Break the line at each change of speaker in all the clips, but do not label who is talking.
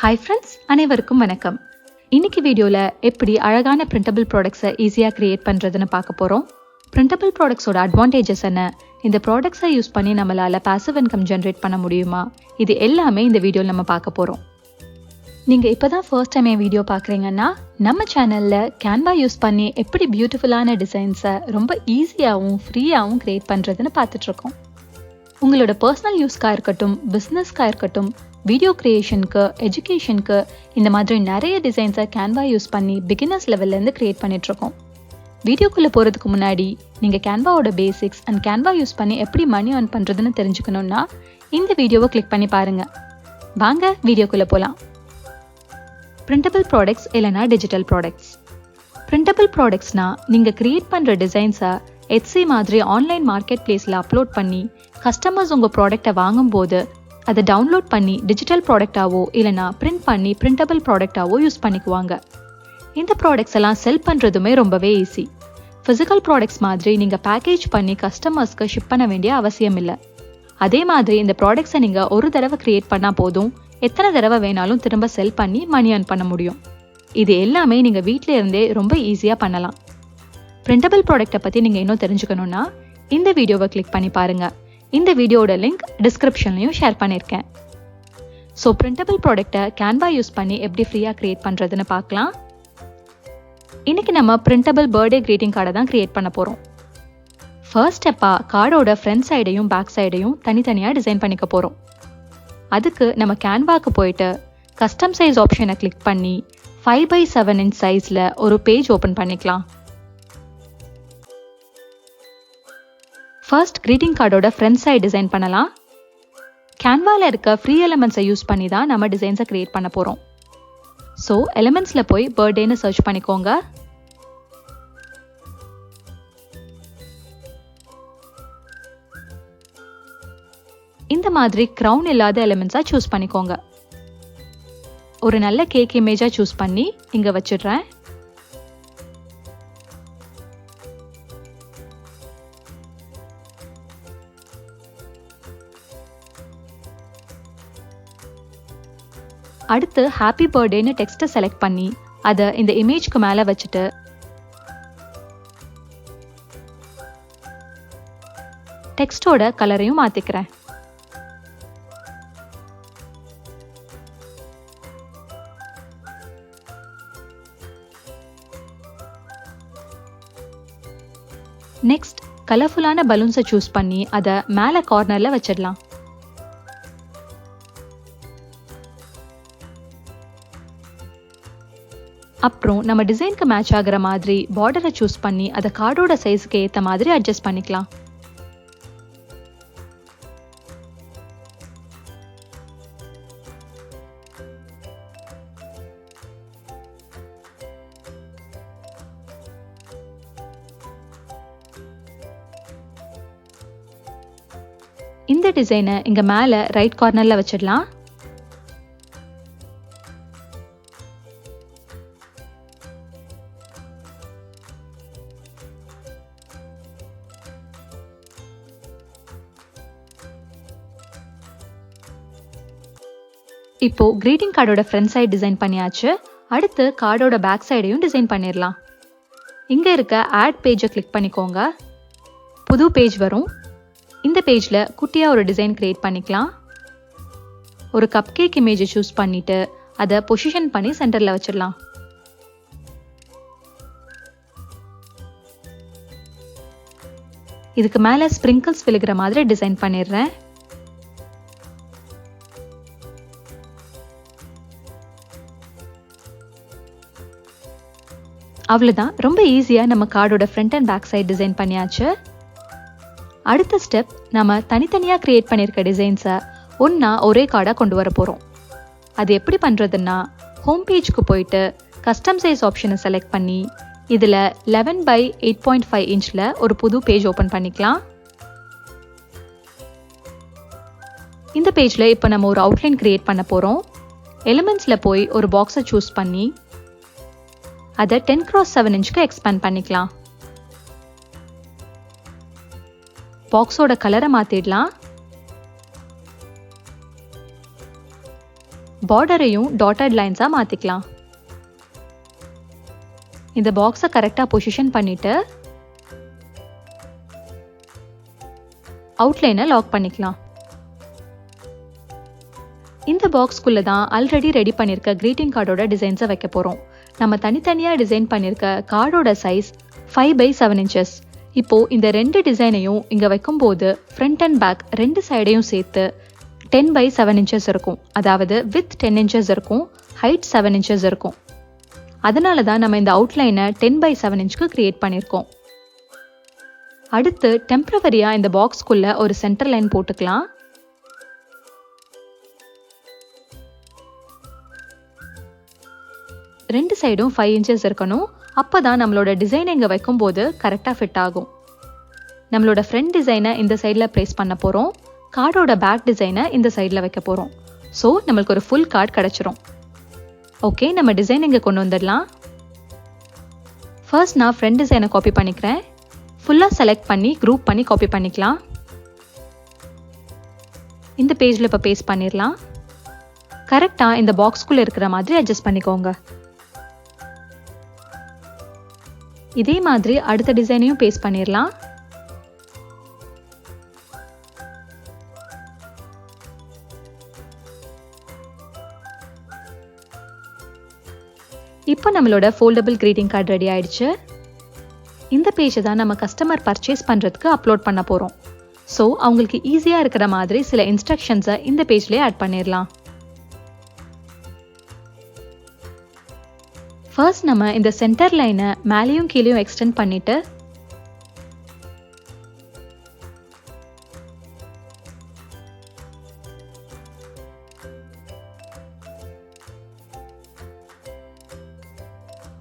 Hi friends, அனைவருக்கும் வணக்கம். இன்னைக்கு வீடியோவில் எப்படி அழகான பிரிண்டபிள் ப்ராடக்ட்ஸை ஈஸியாக கிரியேட் பண்ணுறதுன்னு பார்க்க போகிறோம். பிரிண்டபிள் ப்ராடக்ட்ஸோட அட்வான்டேஜஸ் என்ன, இந்த ப்ராடக்ட்ஸை யூஸ் பண்ணி நம்மளால் பாசிவ் இன்கம் ஜென்ரேட் பண்ண முடியுமா, இது எல்லாமே இந்த வீடியோவில் நம்ம பார்க்க போகிறோம். நீங்கள் இப்போ தான் ஃபர்ஸ்ட் டைம் என் வீடியோ பார்க்குறீங்கன்னா நம்ம சேனலில் கேன்வா யூஸ் பண்ணி எப்படி பியூட்டிஃபுல்லான டிசைன்ஸை ரொம்ப ஈஸியாகவும் ஃப்ரீயாகவும் கிரியேட் பண்ணுறதுன்னு பார்த்துட்ருக்கோம். உங்களோட பர்சனல் யூஸ்க்காக இருக்கட்டும், பிஸ்னஸ்க்காக இருக்கட்டும், வீடியோ கிரியேஷனுக்கு, எஜுகேஷனுக்கு, இந்த மாதிரி நிறைய டிசைன்ஸை கேன்வா யூஸ் பண்ணி பிகினர்ஸ் லெவல்லேருந்து கிரியேட் பண்ணிகிட்ருக்கோம். வீடியோக்குள்ளே போகிறதுக்கு முன்னாடி நீங்கள் கேன்வாவோட பேசிக்ஸ் அண்ட் கேன்வா யூஸ் பண்ணி எப்படி மணி ஏர்ன் பண்ணுறதுன்னு தெரிஞ்சுக்கணுன்னா இந்த வீடியோவை கிளிக் பண்ணி பாருங்கள். வாங்க வீடியோக்குள்ளே போகலாம். பிரிண்டபிள் ப்ராடக்ட்ஸ் இல்லைனா டிஜிட்டல் ப்ராடக்ட்ஸ். பிரிண்டபிள் ப்ராடக்ட்ஸ்னால் நீங்கள் கிரியேட் பண்ணுற டிசைன்ஸை எட்ஸி மாதிரி ஆன்லைன் மார்க்கெட் பிளேஸில் அப்லோட் பண்ணி கஸ்டமர்ஸ் உங்கள் ப்ராடக்டை வாங்கும்போது அதை டவுன்லோட் பண்ணி டிஜிட்டல் ப்ராடக்டாவோ இல்லைனா பிரிண்ட் பண்ணி பிரிண்டபிள் ப்ராடக்டாவோ யூஸ் பண்ணிக்குவாங்க. இந்த ப்ராடக்ட்ஸ் எல்லாம் செல் பண்ணுறதுமே ரொம்பவே ஈஸி. ஃபிசிக்கல் ப்ராடக்ட்ஸ் மாதிரி நீங்கள் பேக்கேஜ் பண்ணி கஸ்டமர்ஸ்க்கு ஷிப் பண்ண வேண்டிய அவசியம் இல்லை. அதே மாதிரி இந்த ப்ராடக்ட்ஸை நீங்கள் ஒரு தடவை கிரியேட் பண்ணால் போதும், எத்தனை தடவை வேணாலும் திரும்ப செல் பண்ணி மணி ஏர்ன் பண்ண முடியும். இது எல்லாமே நீங்கள் வீட்டில் இருந்தே ரொம்ப ஈஸியாக பண்ணலாம். பிரிண்டபிள் ப்ராடக்ட்டை பற்றி நீங்கள் இன்னும் தெரிஞ்சுக்கணுன்னா இந்த வீடியோவை கிளிக் பண்ணி பாருங்கள். இந்த வீடியோட லிங்க் டிஸ்கிரிப்ஷன்லையும் ஷேர் பண்ணியிருக்கேன். ஸோ பிரிண்டபிள் ப்ராடக்ட்டை கேன்வா யூஸ் பண்ணி எப்படி ஃப்ரீயாக கிரியேட் பண்ணுறதுன்னு பார்க்கலாம். இன்றைக்கி நம்ம பிரிண்டபிள் பர்த்டே கிரீட்டிங் கார்டை தான் கிரியேட் பண்ண போகிறோம். ஃபர்ஸ்ட் ஸ்டெப்பாக கார்டோட ஃப்ரண்ட் சைடையும் பேக் சைடையும் தனித்தனியாக டிசைன் பண்ணிக்க போகிறோம். அதுக்கு நம்ம கேன்வாக்கு போயிட்டு கஸ்டம் சைஸ் ஆப்ஷனை கிளிக் பண்ணி 5x7 inch சைஸில் ஒரு பேஜ் ஓப்பன் பண்ணிக்கலாம். ஃபர்ஸ்ட் கிரீட்டிங் கார்டோட ஃப்ரண்ட் சைடு டிசைன் பண்ணலாம். கேன்வாவில் இருக்க ஃப்ரீ எலிமெண்ட்ஸை யூஸ் பண்ணி தான் நம்ம டிசைன்ஸை கிரியேட் பண்ண போகிறோம். ஸோ எலிமெண்ட்ஸில் போய் பர்த்டேன்னு சர்ச் பண்ணிக்கோங்க. இந்த மாதிரி க்ரௌன் இல்லாத எலிமெண்ட்ஸாக சூஸ் பண்ணிக்கோங்க. ஒரு நல்ல கேக் இமேஜாக சூஸ் பண்ணி இங்கே வச்சிடுறேன். அடுத்து ஹாப்பி பர்த்டேன்னு டெக்ஸ்ட்டை செலக்ட் பண்ணி அதை இந்த இமேஜ்க்கு மேலே வச்சுட்டு டெக்ஸ்டோட கலரையும் மாற்றிக்கிறேன். நெக்ஸ்ட் கலர்ஃபுல்லான பலூன்ஸை சூஸ் பண்ணி அதை மேலே கார்னரில் வச்சிடலாம். அப்புறம் நம்ம டிசைனுக்கு மேட்ச் ஆகிற மாதிரி பார்டரை சூஸ் பண்ணி அதை கார்டோட சைஸுக்கு ஏற்ற மாதிரி அட்ஜஸ்ட் பண்ணிக்கலாம். இந்த டிசைனை இங்கே மேலே ரைட் கார்னரில் வச்சிடலாம். இப்போ கிரீட்டிங் கார்டோட ஃப்ரண்ட் சைடு டிசைன் பண்ணியாச்சு. அடுத்து கார்டோட பேக் சைடையும் டிசைன் பண்ணிடலாம். இங்கே இருக்க ஆட் பேஜை கிளிக் பண்ணிக்கோங்க. புது பேஜ் வரும். இந்த பேஜில் குட்டியாக ஒரு டிசைன் கிரியேட் பண்ணிக்கலாம். ஒரு கப் கேக் இமேஜை சூஸ் பண்ணிவிட்டு அதை பொசிஷன் பண்ணி சென்டரில் வச்சிடலாம். இதுக்கு மேலே ஸ்ப்ரிங்கிள்ஸ் விழுகிற மாதிரி டிசைன் பண்ணிடுறேன். அவ்வளோதான், ரொம்ப ஈஸியாக நம்ம கார்டோட front and back side design பண்ணியாச்சு. அடுத்த ஸ்டெப், நம்ம தனித்தனியாக கிரியேட் பண்ணியிருக்க டிசைன்ஸை ஒன்றா ஒரே கார்டாக கொண்டு வர போகிறோம். அது எப்படி பண்ணுறதுன்னா, ஹோம் பேஜ்க்கு போயிட்டு கஸ்டம் சைஸ் ஆப்ஷனை செலக்ட் பண்ணி இதில் 11x8.5 inch ஒரு புது பேஜ் ஓப்பன் பண்ணிக்கலாம். இந்த பேஜில் இப்போ நம்ம ஒரு அவுட்லைன் கிரியேட் பண்ண போகிறோம். எலிமெண்ட்ஸில் போய் ஒரு பாக்ஸை சூஸ் பண்ணி அதை 10x7 inch எக்ஸ்பேண்ட் பண்ணிக்கலாம். பாக்ஸோட கலரை மாற்றிடலாம். பார்டரையும் டாட்டட் லைன்ஸா மாத்திக்கலாம். இந்த பாக்ஸை கரெக்டா பொசிஷன் பண்ணிட்டு அவுட்லைனை லாக் பண்ணிக்கலாம். இந்த பாக்ஸ்க்குள்ள தான் ஆல்ரெடி ரெடி பண்ணிருக்க கிரீட்டிங் கார்டோட டிசைன்ஸை வைக்க போறோம். நம்ம தனித்தனியா டிசைன் பண்ணிருக்க கார்டோட சைஸ் 5x7 inches. இப்போ இந்த ரெண்டு டிசைனையும் இங்க வைக்கும்போது ஃப்ரண்ட் அண்ட் பேக் ரெண்டு சைடையும் சேர்த்து 10x7 inches இருக்கும். அதாவது வித் 10 inches இருக்கும், ஹைட் 7 inches இருக்கும். அதனால தான் நம்ம இந்த அவுட்லைனை 10x7 inchக்கு கிரியேட் பண்ணியிருக்கோம். அடுத்து டெம்பரவரியா இந்த பாக்ஸ்க்குள்ள ஒரு சென்டர் லைன் போட்டுக்கலாம். ரெண்டு சைடும் 5 inches இருக்கணும். அப்பதான் நம்மளோட டிசைன் இங்க வைக்கும்போது கரெக்டா ஃபிட் ஆகும். நம்மளோட ஃப்ரண்ட் டிசைனை இந்த சைடில் பிளேஸ் பண்ண போறோம். கார்டோட பேக் டிசைனை இந்த சைடில் வைக்க போறோம். ஸோ நம்மளுக்கு ஒரு ஃபுல் கார்டு கிடைச்சிரும். ஓகே, நம்ம டிசைன் இங்கே கொண்டு வந்துடலாம். ஃபர்ஸ்ட் நான் ஃப்ரண்ட் டிசைனை காப்பி பண்ணிக்கிறேன். ஃபுல்லாக செலக்ட் பண்ணி குரூப் பண்ணி காப்பி பண்ணிக்கலாம். இந்த பேஜில் இப்போ பேஸ்ட் பண்ணிடலாம். கரெக்டாக இந்த பாக்ஸ்குள்ளே இருக்கிற மாதிரி அட்ஜஸ்ட் பண்ணிக்கோங்க. இதே மாதிரி அடுத்த டிசைனையும் பேஸ்ட் பண்ணிடலாம். இப்போ நம்மளோட ஃபோல்டபிள் கிரீட்டிங் கார்டு ரெடி ஆயிடுச்சு. இந்த பேஜை தான் நம்ம கஸ்டமர் பர்ச்சேஸ் பண்ணுறதுக்கு அப்லோட் பண்ண போகிறோம். ஸோ அவங்களுக்கு ஈஸியாக இருக்கிற மாதிரி சில இன்ஸ்ட்ரக்ஷன்ஸை இந்த பேஜ்லேயே ஆட் பண்ணிடலாம். ஃபர்ஸ்ட் நம்ம இந்த சென்டர் லைனை மேலேயும் கீழேயும் எக்ஸ்டெண்ட் பண்ணிட்டு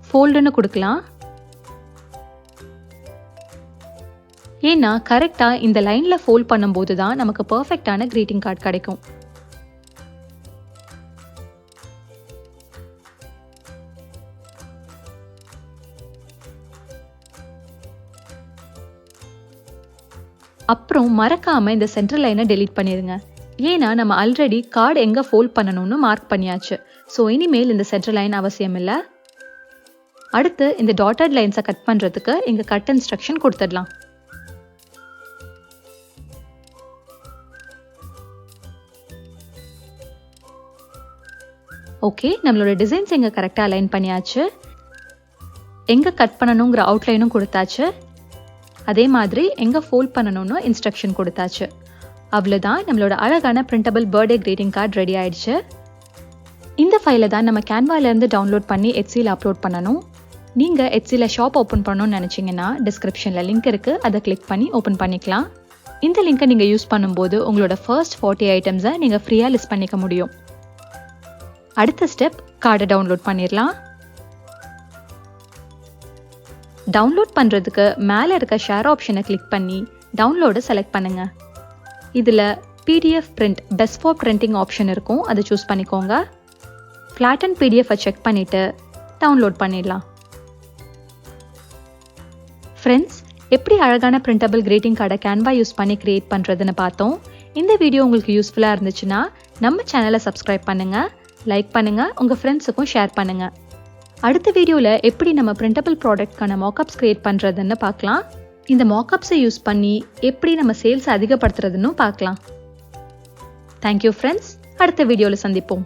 ஃபோல்டுன்னு கொடுக்கலாம். ஏன்னா கரெக்டாக இந்த லைனில் ஃபோல்ட் பண்ணும்போது தான் நமக்கு பர்ஃபெக்டான கிரீட்டிங் கார்டு கிடைக்கும். அப்புறம் மறக்காம இந்த சென்டர் லைனை டெலீட் பண்ணிடுங்க. ஏன்னா நம்ம ஆல்ரெடி கார்டு எங்கே ஃபோல்ட் பண்ணணும்னு மார்க் பண்ணியாச்சு. ஸோ இனிமேல் இந்த சென்டர் லைன் அவசியம் இல்லை. அடுத்து இந்த டாட்டட் லைன்ஸை கட் பண்ணுறதுக்கு இங்கே கட் இன்ஸ்ட்ரக்ஷன் கொடுத்துடலாம். ஓகே, நம்மளோட டிசைன்ஸ் இங்கே கரெக்டாக அலைன் பண்ணியாச்சு. எங்கே கட் பண்ணணுங்கிற அவுட்லைனும் கொடுத்தாச்சு. அதே மாதிரி எங்கே ஃபோல்ட் பண்ணணும்னு இன்ஸ்ட்ரக்ஷன் கொடுத்தாச்சு. அவ்வளோதான், நம்மளோட அழகான printable birthday greeting card ready ஆயிடுச்சு. இந்த ஃபைலை தான் நம்ம கேன்வாலேருந்து டவுன்லோட் பண்ணி எட்சியில் அப்லோட் பண்ணணும். நீங்கள் எட்சியில் ஷாப் ஓப்பன் பண்ணணும்னு நினச்சிங்கன்னா டிஸ்கிரிப்ஷனில் லிங்க் இருக்குது, அதை கிளிக் பண்ணி ஓப்பன் பண்ணிக்கலாம். இந்த லிங்கை நீங்கள் யூஸ் பண்ணும்போது உங்களோட ஃபர்ஸ்ட் 40 ஐட்டம்ஸை நீங்கள் ஃப்ரீயாக லிஸ்ட் பண்ணிக்க முடியும். அடுத்த ஸ்டெப், கார்டை டவுன்லோட் பண்ணிடலாம். டவுன்லோட் பண்ணுறதுக்கு மேலே இருக்க ஷேர் ஆப்ஷனை கிளிக் பண்ணி டவுன்லோடை செலக்ட் பண்ணுங்கள். இதில் PDF print best for printing option இருக்கும், அதை சூஸ் பண்ணிக்கோங்க. ஃப்ளாட்டன் PDF செக் பண்ணிவிட்டு டவுன்லோட் பண்ணிடலாம். ஃப்ரெண்ட்ஸ், எப்படி அழகான பிரிண்டபிள் கிரீட்டிங் கார்டை கேன்வா யூஸ் பண்ணி கிரியேட் பண்ணுறதுன்னு பார்த்தோம். இந்த வீடியோ உங்களுக்கு யூஸ்ஃபுல்லாக இருந்துச்சுன்னா நம்ம சேனலை சப்ஸ்கிரைப் பண்ணுங்கள், லைக் பண்ணுங்கள், உங்கள் ஃப்ரெண்ட்ஸுக்கும் ஷேர் பண்ணுங்கள். அடுத்த வீடியோவில் எப்படி நம்ம பிரிண்டபிள் ப்ராடக்ட்கான மார்க்அப்ஸ் கிரியேட் பண்ணுறதுன்னு பார்க்கலாம். இந்த மார்க்அப்ஸை யூஸ் பண்ணி எப்படி நம்ம சேல்ஸ் அதிகப்படுத்துறதுன்னு பார்க்கலாம். தேங்க்யூ ஃப்ரெண்ட்ஸ், அடுத்த வீடியோவில் சந்திப்போம்.